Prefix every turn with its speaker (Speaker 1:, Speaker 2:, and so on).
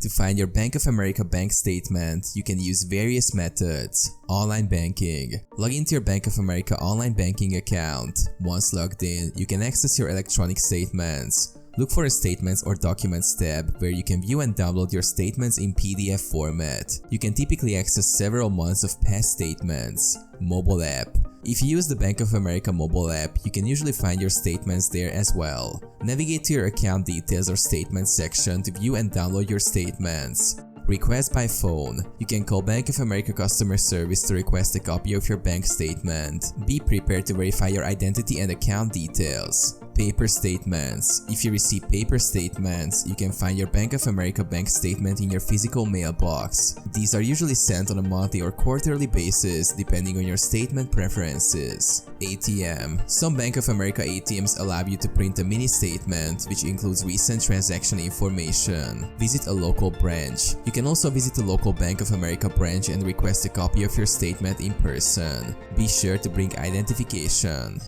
Speaker 1: To find your Bank of America bank statement, you can use various methods. Online banking. Log into your Bank of America online banking account. Once logged in, you can access your electronic statements. Look for a Statements or Documents tab where you can view and download your statements in PDF format. You can typically access several months of past statements. Mobile app. If you use the Bank of America mobile app, you can usually find your statements there as well. Navigate to your account details or statements section to view and download your statements. Request by phone. You can call Bank of America customer service to request a copy of your bank statement. Be prepared to verify your identity and account details. Paper statements. If you receive paper statements, you can find your Bank of America bank statement in your physical mailbox. These are usually sent on a monthly or quarterly basis depending on your statement preferences. ATM. Some Bank of America ATMs allow you to print a mini statement which includes recent transaction information. Visit a local branch. You can also visit a local Bank of America branch and request a copy of your statement in person. Be sure to bring identification.